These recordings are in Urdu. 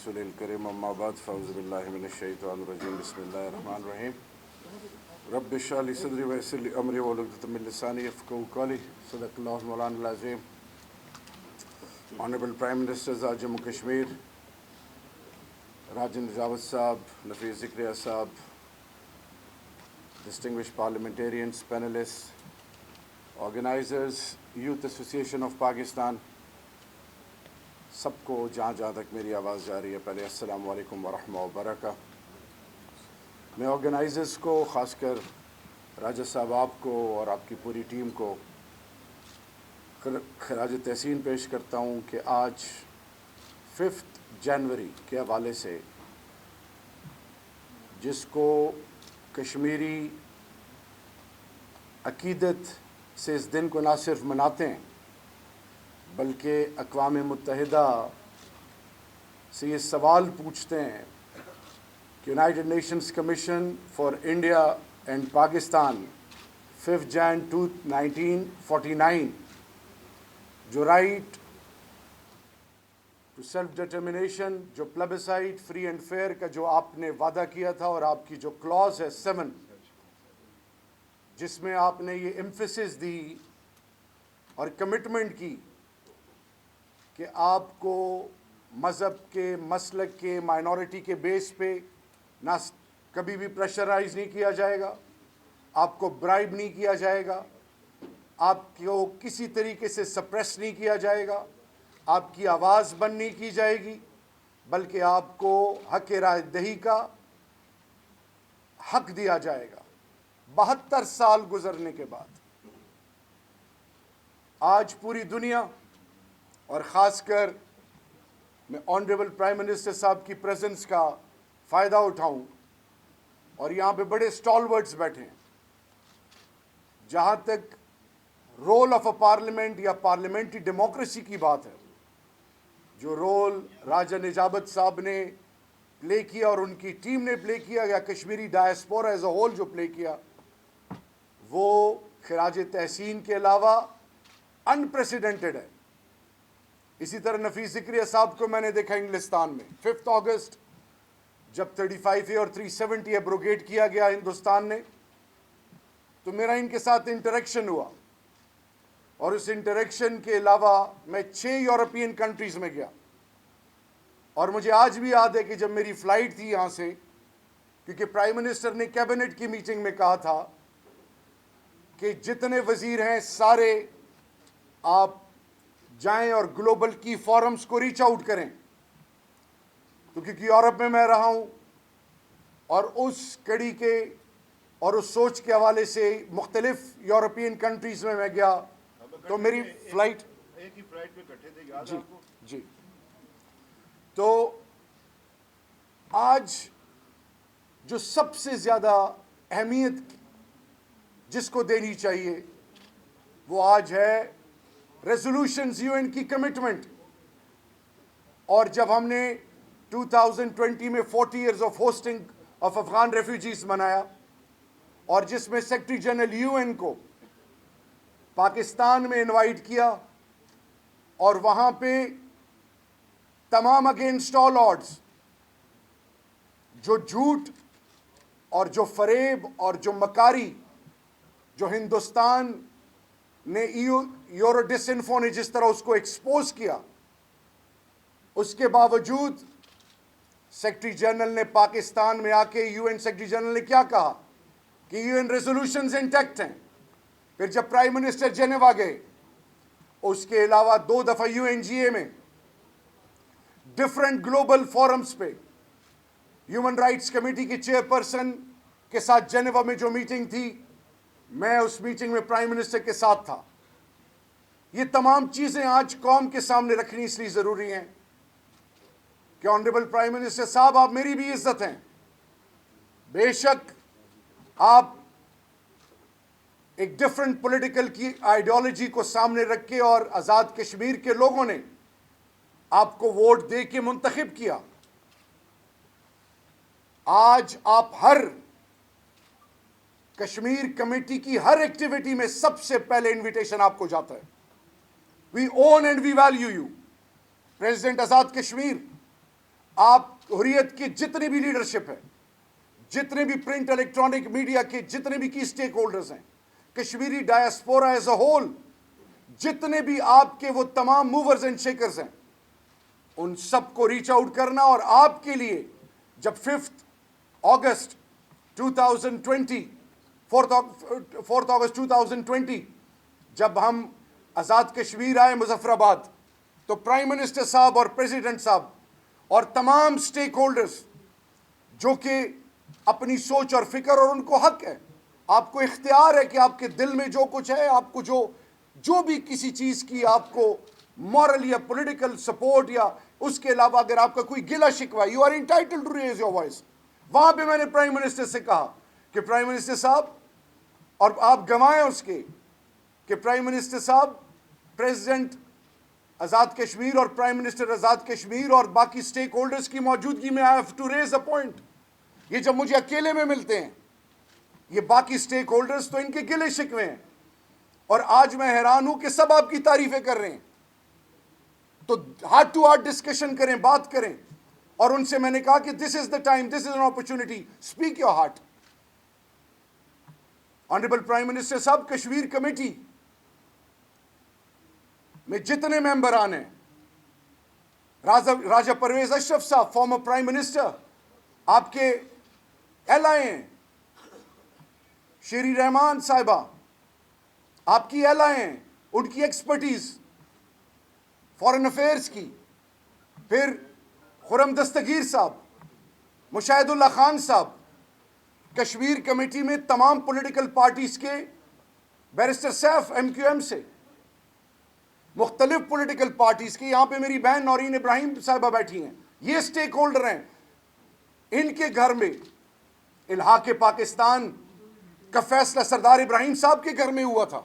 رسول الکریم اما بعد فاعوذ باللہ من الشیطان الرجیم بسم اللہ الرحمن الرحیم رب اشرح لی صدری ویسر لی امری واحلل عقدۃ من لسانی یفقہوا قولی صدق اللہ مولانا العظیم. Honourable prime ministers of Jammu Kashmir Raja Najabat صاحب, نفیس ذکریہ صاحب, distinguished parliamentarians, panelists, organizers, Youth Association of Pakistan, سب کو جہاں جہاں تک میری آواز جا رہی ہے, پہلے السلام علیکم ورحمۃ اللہ وبرکاتہ. میں آرگنائزرز کو, خاص کر راجہ صاحب آپ کو اور آپ کی پوری ٹیم کو خراج تحسین پیش کرتا ہوں کہ آج 5 جنوری کے حوالے سے, جس کو کشمیری عقیدت سے اس دن کو نہ صرف مناتے ہیں بلکہ اقوام متحدہ سے یہ سوال پوچھتے ہیں کہ United nations commission for India and Pakistan 5 جان 1949 جو رائٹ ٹو سیلف ڈٹرمنیشن, جو پلبسائٹ فری اینڈ فیئر کا جو آپ نے وعدہ کیا تھا, اور آپ کی جو کلاز ہے 7 جس میں آپ نے یہ ایمفیسس دی اور کمٹمنٹ کی کہ آپ کو مذہب کے, مسلک کے, مائنورٹی کے بیس پہ نہ کبھی بھی پریشرائز نہیں کیا جائے گا, آپ کو برائب نہیں کیا جائے گا, آپ کو کسی طریقے سے سپریس نہیں کیا جائے گا, آپ کی آواز بند نہیں کی جائے گی, بلکہ آپ کو حق رائے دہی کا حق دیا جائے گا. 72 سال گزرنے کے بعد آج پوری دنیا, اور خاص کر میں آنریبل پرائم منسٹر صاحب کی پریزنس کا فائدہ اٹھاؤں, اور یہاں پہ بڑے اسٹالورٹس بیٹھے ہیں, جہاں تک رول آف اے پارلیمنٹ یا پارلیمنٹری ڈیموکریسی کی بات ہے, جو رول راجہ نجابت صاحب نے پلے کیا اور ان کی ٹیم نے پلے کیا, یا Kashmiri diaspora as a whole جو پلے کیا, وہ خراج تحسین کے علاوہ انپریسیڈنٹڈ ہے. اسی طرح نفیس ذکریہ صاحب کو میں نے دیکھا انگلستان میں 5 اگست جب 35A اور 370 ایبروگیٹ کیا گیا ہندوستان نے, تو میرا ان کے ساتھ انٹریکشن ہوا, اور اس انٹریکشن کے علاوہ میں 6 یورپین کنٹریز میں گیا. اور مجھے آج بھی یاد ہے کہ جب میری فلائٹ تھی یہاں سے, کیونکہ پرائم منسٹر نے کیبنٹ کی میٹنگ میں کہا تھا کہ جتنے وزیر ہیں سارے آپ جائیں اور گلوبل کی فورمز کو ریچ آؤٹ کریں, تو کیونکہ یورپ میں رہا ہوں اور اس کڑی کے اور اس سوچ کے حوالے سے مختلف یورپین کنٹریز میں گیا, تو میری فلائٹ ایک ہی فلائٹ میں کٹھے تھے, یاد جی آپ کو؟ جی. تو آج جو سب سے زیادہ اہمیت جس کو دینی چاہیے وہ آج ہے ریزولوشنز UN کی کمٹمنٹ. اور جب ہم نے 2020 میں 40 years of hosting of Afghan refugees منایا, اور جس میں سیکرٹری جنرل UN کو پاکستان میں انوائٹ کیا, اور وہاں پہ تمام اگینسٹ آل آڈز جو جھوٹ اور جو فریب اور جو مکاری جو ہندوستان نے یورو ڈس انفو نے جس طرح اس کو ایکسپوز کیا, اس کے باوجود سیکرٹری جنرل نے پاکستان میں آ کے UN سیکرٹری جنرل نے کیا کہا کہ UN ریزولوشنز انٹیکٹ ہیں. پھر جب پرائم منسٹر جنیوا گئے, اس کے علاوہ 2 دفعہ UNGA میں ڈفرینٹ گلوبل فورمز پہ ہیومن رائٹس کمیٹی کے چیئرپرسن کے ساتھ جنیوا میں جو میٹنگ تھی, میں اس میٹنگ میں پرائم منسٹر کے ساتھ تھا. یہ تمام چیزیں آج قوم کے سامنے رکھنی اس لیے ضروری ہیں کہ آنریبل پرائم منسٹر صاحب, آپ میری بھی عزت ہیں. بے شک آپ ایک ڈفرینٹ پولیٹیکل کی آئیڈیالوجی کو سامنے رکھ کے, اور آزاد کشمیر کے لوگوں نے آپ کو ووٹ دے کے منتخب کیا. آج آپ ہر کشمیر کمیٹی کی ہر ایکٹیویٹی میں سب سے پہلے انویٹیشن آپ کو جاتا ہے. We own and we value you. President Azad Kashmir آپ حریت کی جتنی بھی لیڈرشپ ہے, جتنے بھی پرنٹ الیکٹرانک میڈیا کے جتنے بھی کی سٹیک ہولڈرز ہیں, Kashmiri diaspora as a whole, جتنے بھی آپ کے وہ تمام موورز اینڈ شیکرز ہیں, ان سب کو ریچ آؤٹ کرنا. اور آپ کے لیے جب 5 اگست 2020 4 اگست 2020 جب ہم آزاد کشمیر آئے مظفر آباد, تو پرائم منسٹر صاحب اور پریزیڈنٹ صاحب اور تمام سٹیک ہولڈرز جو کہ اپنی سوچ اور فکر, اور ان کو حق ہے, آپ کو اختیار ہے کہ آپ کے دل میں جو کچھ ہے, آپ کو جو بھی کسی چیز کی آپ کو مورل یا پولیٹیکل سپورٹ یا اس کے علاوہ اگر آپ کا کوئی گلہ شکوہ, you are entitled to raise your voice. وہاں پہ میں نے پرائم منسٹر سے کہا کہ پرائم منسٹر صاحب, اور آپ گوائیں اس کے کہ پرائم منسٹر صاحب, پریزیڈنٹ آزاد کشمیر اور پرائم منسٹر آزاد کشمیر اور باقی سٹیک ہولڈرز کی موجودگی میں I have to raise a point. یہ جب مجھے اکیلے میں ملتے ہیں, یہ باقی سٹیک ہولڈرز تو ان کے گلے شکوے ہیں, اور آج میں حیران ہوں کہ سب آپ کی تعریفیں کر رہے ہیں. تو ہارٹ ٹو ہارٹ ڈسکشن کریں, بات کریں. اور ان سے میں نے کہا کہ this is the time, this is an opportunity, speak your heart. Honourable prime minister صاحب, کشمیر کمیٹی میں جتنے ممبران ہیں, راجہ پرویز اشرف صاحب فارمر پرائم منسٹر, آپ کے ایل آئی ہیں, شیری رحمان صاحبہ آپ کی ایل آئی ہیں, ان کی ایکسپرٹیز فارن افیئرس کی, پھر خرم دستگیر صاحب, مشاہد اللہ خان صاحب, کشمیر کمیٹی میں تمام پولیٹیکل پارٹیز کے, barrister Saif M Q M سے, مختلف پولیٹیکل پارٹیز کی, یہاں پہ میری بہن نورین ابراہیم صاحبہ بیٹھی ہیں, یہ سٹیک ہولڈر ہیں. ان کے گھر میں الحاق پاکستان کا فیصلہ سردار ابراہیم صاحب کے گھر میں ہوا تھا.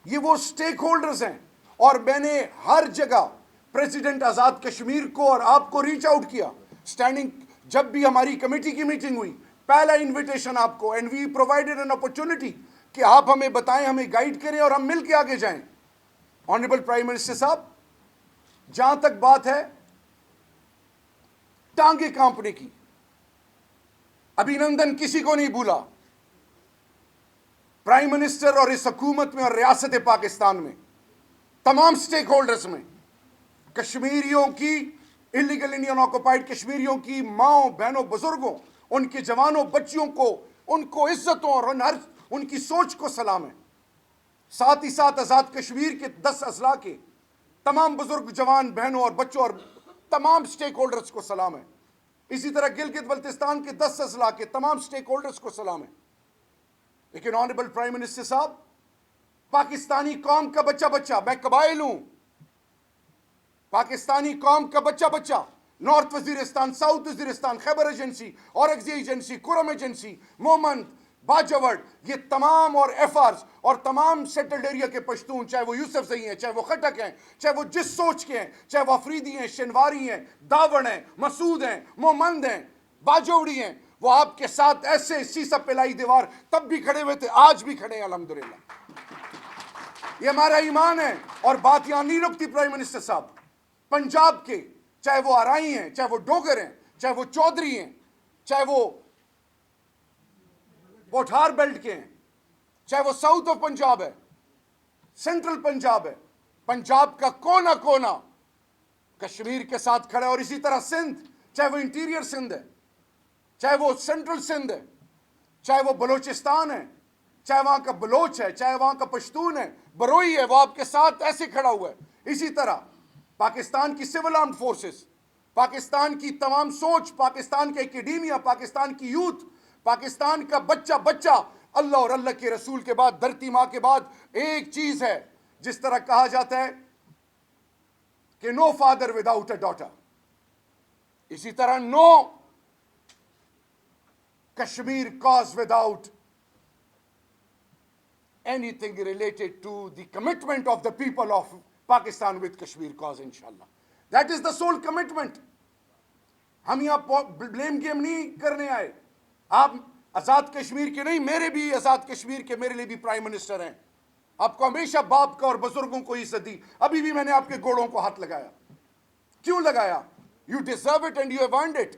یہ وہ سٹیک ہولڈرز ہیں, اور میں نے ہر جگہ پریزیڈنٹ آزاد کشمیر کو اور آپ کو ریچ آؤٹ کیا. سٹینڈنگ جب بھی ہماری کمیٹی کی میٹنگ ہوئی, پہلا انویٹیشن آپ کو, and we provided an opportunity کہ آپ ہمیں بتائیں, ہمیں گائیڈ کریں اور ہم مل کے آگے جائیں. آنریبل پرائم منسٹر صاحب, جہاں تک بات ہے ٹانگیں کانپنے کی, ابھی نندن کسی کو نہیں بھولا. پرائم منسٹر اور اس حکومت میں اور ریاست پاکستان میں تمام سٹیک ہولڈرز میں کشمیریوں کی, انلیگل انڈین آکوپائڈ کشمیریوں کی ماؤں بہنوں بزرگوں, ان کے جوانوں بچیوں کو, ان کو عزتوں اور ان کی سوچ کو سلام ہے. ساتھ ہی ساتھ آزاد کشمیر کے 10 اضلاع کے تمام بزرگ جوان بہنوں اور بچوں اور تمام سٹیک ہولڈرز کو سلام ہے. اسی طرح گلگت بلتستان کے 10 اضلاع کے تمام سٹیک ہولڈرز کو سلام ہے. لیکن آنریبل پرائم منسٹر صاحب, پاکستانی قوم کا بچہ بچہ, میں قبائل ہوں, پاکستانی قوم کا بچہ بچہ, نارتھ وزیرستان, ساؤتھ وزیرستان, خیبر ایجنسی, اورکزئی ایجنسی, کرم ایجنسی, مومند, باجوڑ, یہ تمام, اور ایف آرز اور تمام سیٹلڈ ایریا کے پشتون, چاہے وہ یوسف زئی ہیں, چاہے وہ خٹک ہیں, چاہے وہ جس سوچ کے ہیں, چاہے وہ افریدی ہیں, شنواری ہیں, داوڑ ہیں, مسعود ہیں, مومند ہیں, باجوڑی ہیں, وہ آپ کے ساتھ ایسے سیسا پلائی دیوار تب بھی کھڑے ہوئے تھے, آج بھی کھڑے ہیں الحمدللہ. یہ ہمارا ایمان ہے. اور بات یہاں نہیں رکتی پرائم منسٹر صاحب, پنجاب کے, چاہے وہ آرائی ہیں, چاہے وہ ڈوگر ہیں, چاہے وہ چودھری ہیں, چاہے وہ پوٹھار بیلٹ کے ہیں, چاہے وہ ساؤتھ آف پنجاب ہے, سینٹرل پنجاب ہے, پنجاب کا کونا کونا کشمیر کے ساتھ کھڑا ہے. اور اسی طرح سندھ, چاہے وہ انٹیریئر سندھ ہے, چاہے وہ سینٹرل سندھ ہے, چاہے وہ بلوچستان ہے, چاہے وہاں کا بلوچ ہے, چاہے وہاں کا پشتون ہے, بروئی ہے, وہ آپ کے ساتھ ایسے کھڑا ہوا ہے. اسی طرح پاکستان کی سول آرمڈ فورسز, پاکستان کی تمام سوچ, پاکستان کے اکیڈیمیا, پاکستان کی یوتھ, پاکستان کا بچہ بچہ, اللہ اور اللہ کے رسول کے بعد, دھرتی ماں کے بعد ایک چیز ہے. جس طرح کہا جاتا ہے کہ no father without a daughter, اسی طرح no Kashmir cause without anything related to the commitment of the people of Pakistan with Kashmir cause, inshallah. That is the sole commitment. ہم یہاں بلیم گیم نہیں کرنے آئے. آپ آزاد کشمیر کے نہیں, میرے بھی آزاد کشمیر کے, میرے لیے بھی پرائم منسٹر ہیں. آپ کو ہمیشہ باپ کا اور بزرگوں کو عزت دی. ابھی بھی میں نے آپ کے گوڑوں کو ہاتھ لگایا. کیوں لگایا؟ You deserve it and you have earned it.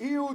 EU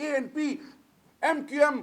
ANP, MQM,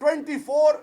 24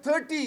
30